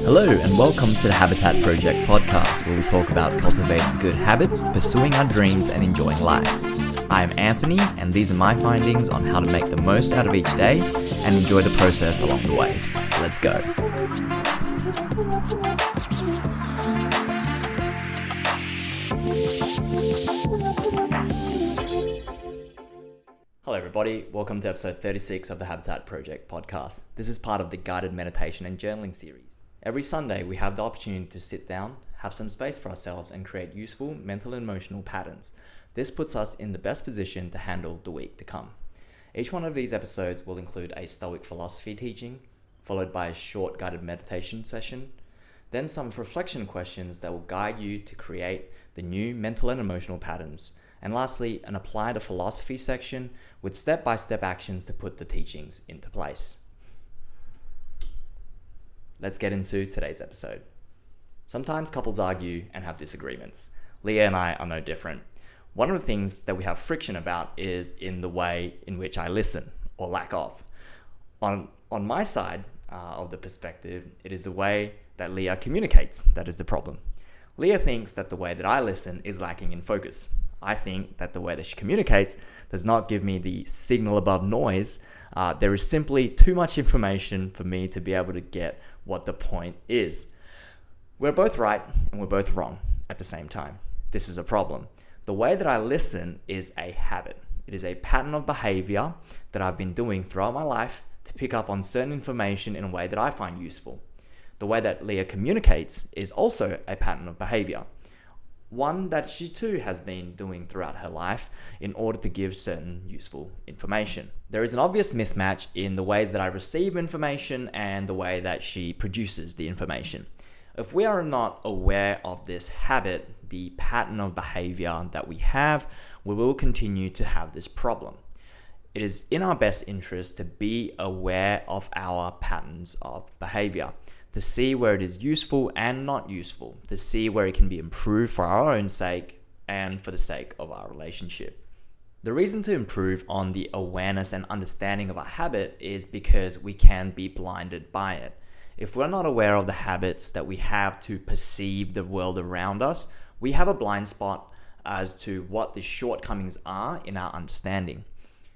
Hello and welcome to the Habitat Project podcast, where we talk about cultivating good habits, pursuing our dreams, and enjoying life. I'm Anthony, and these are my findings on how to make the most out of each day and enjoy the process along the way. Let's go. Hello everybody, welcome to episode 36 of the Habitat Project podcast. This is part of the guided meditation and journaling series. Every Sunday, we have the opportunity to sit down, have some space for ourselves, and create useful mental and emotional patterns. This puts us in the best position to handle the week to come. Each one of these episodes will include a Stoic Philosophy teaching, followed by a short guided meditation session, then some reflection questions that will guide you to create the new mental and emotional patterns, and lastly, an apply the philosophy section with step-by-step actions to put the teachings into place. Let's get into today's episode. Sometimes couples argue and have disagreements. Leah and I are no different. One of the things that we have friction about is in the way in which I listen, or lack of. On my side of the perspective, it is the way that Leah communicates that is the problem. Leah thinks that the way that I listen is lacking in focus. I think that the way that she communicates does not give me the signal above noise. There is simply too much information for me to be able to get what the point is. We're both right and we're both wrong at the same time. This is a problem. The way that I listen is a habit. It is a pattern of behavior that I've been doing throughout my life to pick up on certain information in a way that I find useful. The way that Leah communicates is also a pattern of behavior. One that she too has been doing throughout her life in order to give certain useful information. There is an obvious mismatch in the ways that I receive information and the way that she produces the information. If we are not aware of this habit, the pattern of behavior that we have, we will continue to have this problem. It is in our best interest to be aware of our patterns of behavior, to see where it is useful and not useful, to see where it can be improved for our own sake and for the sake of our relationship. The reason to improve on the awareness and understanding of our habit is because we can be blinded by it. If we're not aware of the habits that we have to perceive the world around us, we have a blind spot as to what the shortcomings are in our understanding.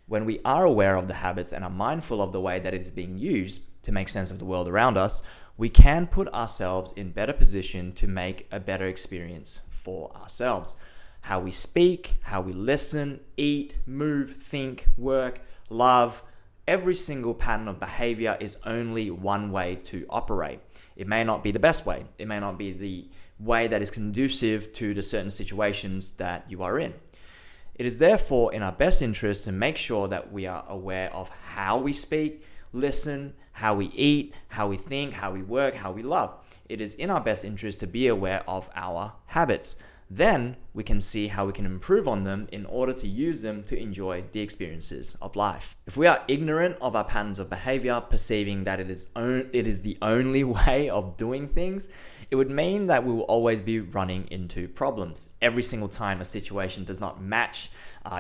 When we are aware of the habits and are mindful of the way that it is being used to make sense of the world around us, we can put ourselves in better position to make a better experience for ourselves. How we speak, how we listen, eat, move, think, work, love, every single pattern of behavior is only one way to operate. It may not be the best way. It may not be the way that is conducive to the certain situations that you are in. It is therefore in our best interest to make sure that we are aware of how we speak, listen, how we eat, how we think, how we work, how we love. It is in our best interest to be aware of our habits. Then we can see how we can improve on them in order to use them to enjoy the experiences of life. If we are ignorant of our patterns of behavior, perceiving that it is the only way of doing things, it would mean that we will always be running into problems. Every single time a situation does not match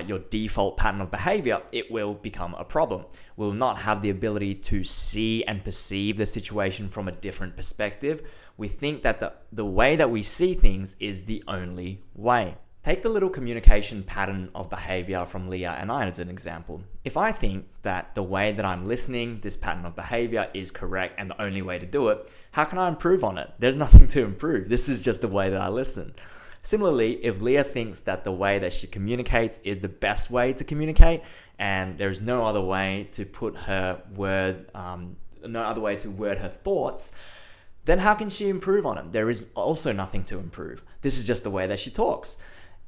your default pattern of behavior, it will become a problem. We will not have the ability to see and perceive the situation from a different perspective. We think that the way that we see things is the only way. Take the little communication pattern of behavior from Leah and I as an example. If I think that the way that I'm listening, this pattern of behavior is correct and the only way to do it, how can I improve on it? There's nothing to improve. This is just the way that I listen. Similarly, if Leah thinks that the way that she communicates is the best way to communicate and there's no other way to put her word, no other way to word her thoughts, then how can she improve on it? There is also nothing to improve. This is just the way that she talks.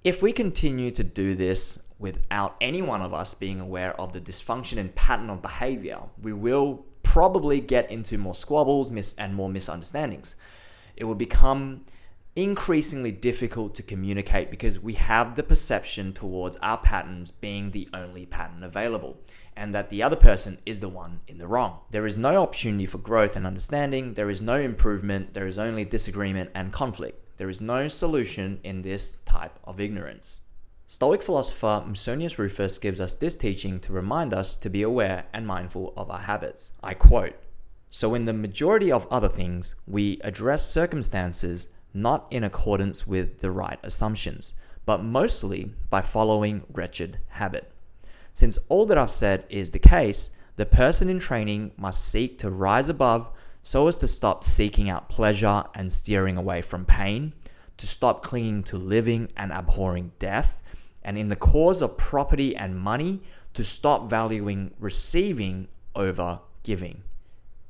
If we continue to do this without any one of us being aware of the dysfunction and pattern of behavior, we will probably get into more squabbles and more misunderstandings. It will become increasingly difficult to communicate because we have the perception towards our patterns being the only pattern available and that the other person is the one in the wrong. There is no opportunity for growth and understanding. There is no improvement. There is only disagreement and conflict. There is no solution in this type of ignorance. Stoic philosopher Musonius Rufus gives us this teaching to remind us to be aware and mindful of our habits. I quote, So in the majority of other things, we address circumstances not in accordance with the right assumptions, but mostly by following wretched habit. Since all that I've said is the case, the person in training must seek to rise above so as to stop seeking out pleasure and steering away from pain, to stop clinging to living and abhorring death, and in the cause of property and money, to stop valuing receiving over giving.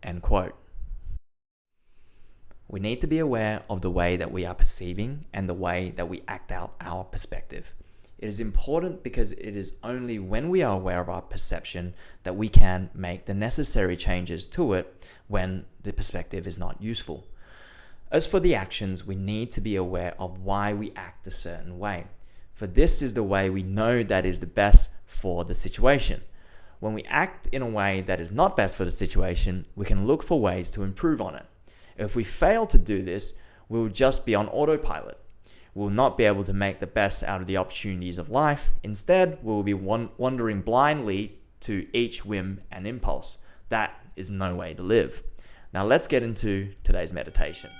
End quote. We need to be aware of the way that we are perceiving and the way that we act out our perspective. It is important because it is only when we are aware of our perception that we can make the necessary changes to it when the perspective is not useful. As for the actions, we need to be aware of why we act a certain way, for this is the way we know that is the best for the situation. When we act in a way that is not best for the situation, we can look for ways to improve on it. If we fail to do this, we will just be on autopilot. We will not be able to make the best out of the opportunities of life. Instead, we will be wandering blindly to each whim and impulse. That is no way to live. Now let's get into today's meditation.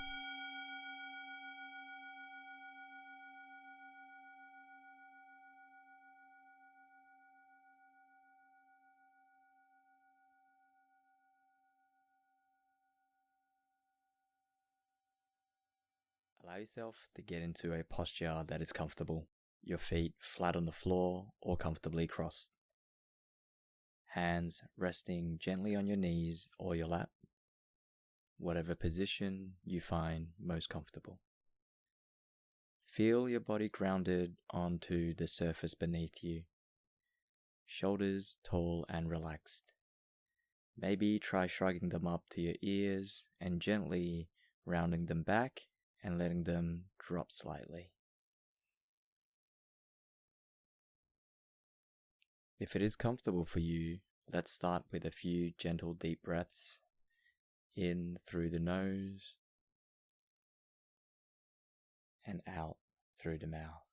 Allow yourself to get into a posture that is comfortable. Your feet flat on the floor or comfortably crossed. Hands resting gently on your knees or your lap. Whatever position you find most comfortable. Feel your body grounded onto the surface beneath you. Shoulders tall and relaxed. Maybe try shrugging them up to your ears and gently rounding them back and letting them drop slightly. If it is comfortable for you, let's start with a few gentle deep breaths in through the nose and out through the mouth.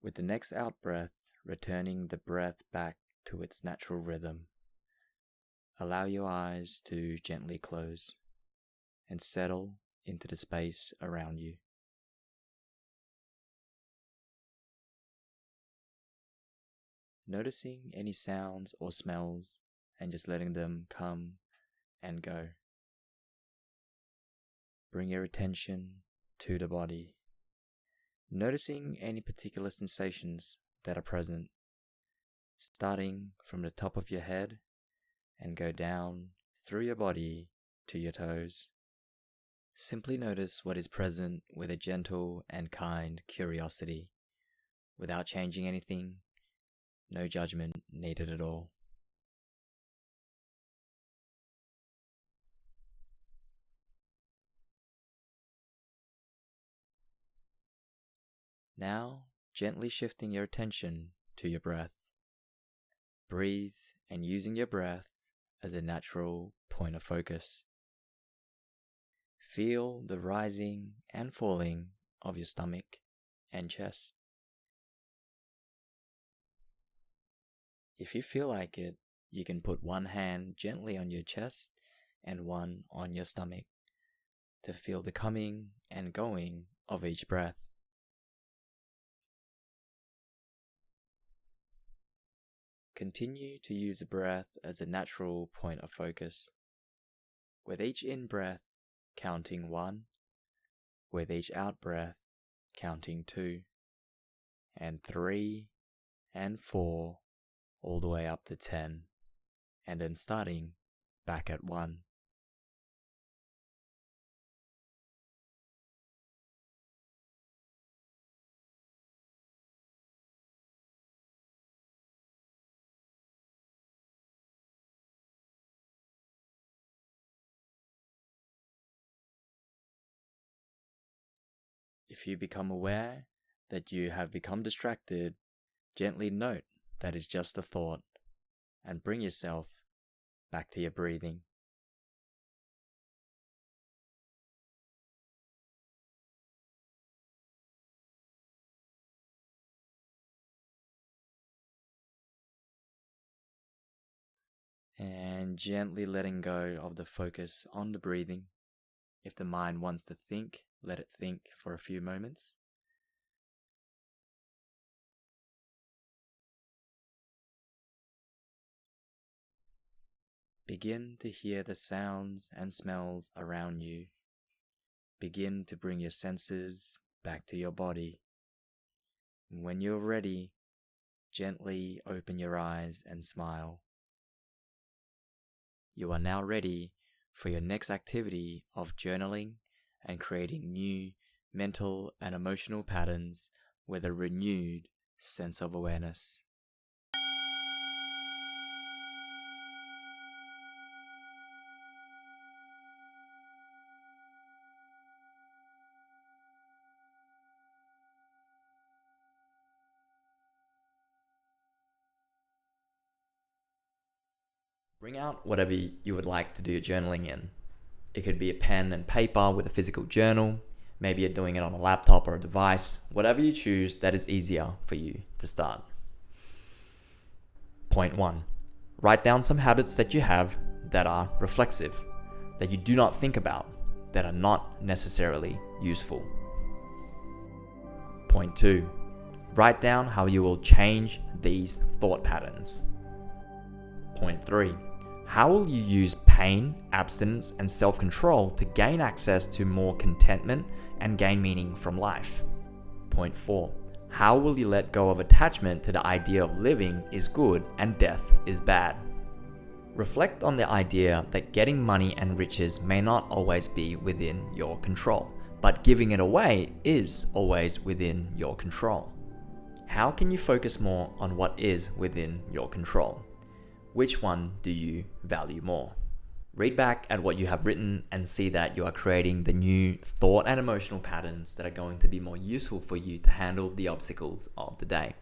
With the next out breath, returning the breath back to its natural rhythm. Allow your eyes to gently close and settle into the space around you. Noticing any sounds or smells and just letting them come and go. Bring your attention to the body. Noticing any particular sensations that are present, starting from the top of your head and go down through your body to your toes. Simply notice what is present with a gentle and kind curiosity, without changing anything, no judgment needed at all. Now, gently shifting your attention to your breath. Breathe and using your breath as a natural point of focus. Feel the rising and falling of your stomach and chest. If you feel like it, you can put one hand gently on your chest and one on your stomach to feel the coming and going of each breath. Continue to use the breath as a natural point of focus, with each in-breath counting 1, with each out-breath counting 2, and 3, and 4, all the way up to 10, and then starting back at 1. If you become aware that you have become distracted, gently note that is just a thought, and bring yourself back to your breathing. And gently letting go of the focus on the breathing. If the mind wants to think, let it think for a few moments. Begin to hear the sounds and smells around you. Begin to bring your senses back to your body. And when you're ready, gently open your eyes and smile. You are now ready for your next activity of journaling and creating new mental and emotional patterns with a renewed sense of awareness. Bring out whatever you would like to do your journaling in. It could be a pen and paper with a physical journal. Maybe you're doing it on a laptop or a device. Whatever you choose that is easier for you to start. Point 1. Write down some habits that you have that are reflexive, that you do not think about, that are not necessarily useful. Point 2. Write down how you will change these thought patterns. Point 3. How will you use pain, abstinence, and self-control to gain access to more contentment and gain meaning from life? Point 4. How will you let go of attachment to the idea of living is good and death is bad? Reflect on the idea that getting money and riches may not always be within your control, but giving it away is always within your control. How can you focus more on what is within your control? Which one do you value more? Read back at what you have written and see that you are creating the new thought and emotional patterns that are going to be more useful for you to handle the obstacles of the day.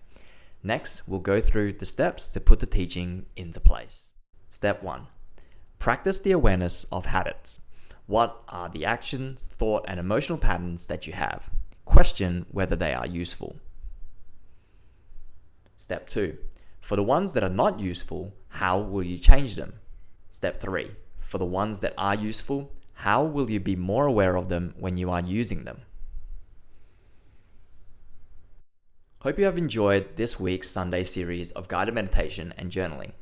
Next, we'll go through the steps to put the teaching into place. Step 1. Practice the awareness of habits. What are the action, thought, and emotional patterns that you have? Question whether they are useful. Step 2. For the ones that are not useful, how will you change them? Step 3. For the ones that are useful, how will you be more aware of them when you are using them? Hope you have enjoyed this week's Sunday series of guided meditation and journaling.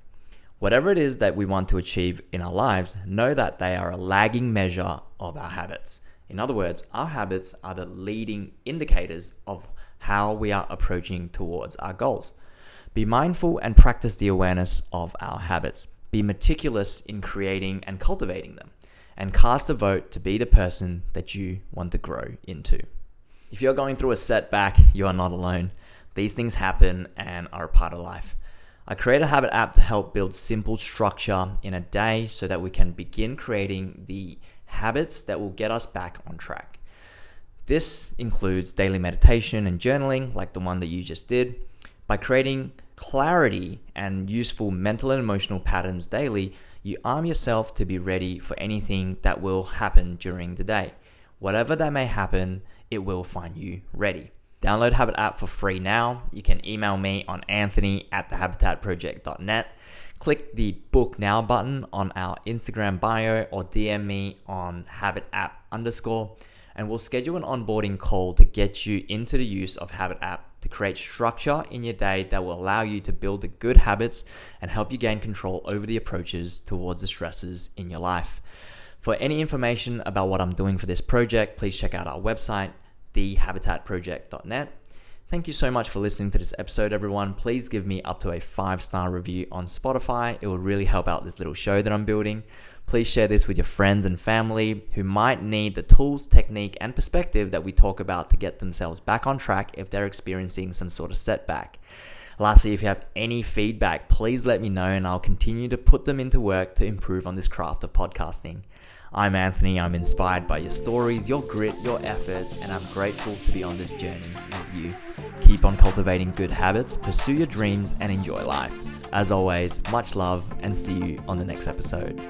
Whatever it is that we want to achieve in our lives, know that they are a lagging measure of our habits. In other words, our habits are the leading indicators of how we are approaching towards our goals. Be mindful and practice the awareness of our habits. Be meticulous in creating and cultivating them, and cast a vote to be the person that you want to grow into. If you're going through a setback, you are not alone. These things happen and are a part of life. I create a habit app to help build simple structure in a day so that we can begin creating the habits that will get us back on track. This includes daily meditation and journaling like the one that you just did. By creating clarity and useful mental and emotional patterns daily, you arm yourself to be ready for anything that will happen during the day. Whatever that may happen, it will find you ready. Download Habit app for free now. You can email me on anthony@thehabitatproject.net. Click the book now button on our Instagram bio or DM me on habitapp_, and we'll schedule an onboarding call to get you into the use of Habit app to create structure in your day that will allow you to build the good habits and help you gain control over the approaches towards the stresses in your life. For any information about what I'm doing for this project, please check out our website, thehabitatproject.net. Thank you so much for listening to this episode, everyone. Please give me up to a 5-star review on Spotify. It will really help out this little show that I'm building. Please share this with your friends and family who might need the tools, technique, and perspective that we talk about to get themselves back on track if they're experiencing some sort of setback. Lastly, if you have any feedback, please let me know and I'll continue to put them into work to improve on this craft of podcasting. I'm Anthony. I'm inspired by your stories, your grit, your efforts, and I'm grateful to be on this journey with you. Keep on cultivating good habits, pursue your dreams, and enjoy life. As always, much love, and see you on the next episode.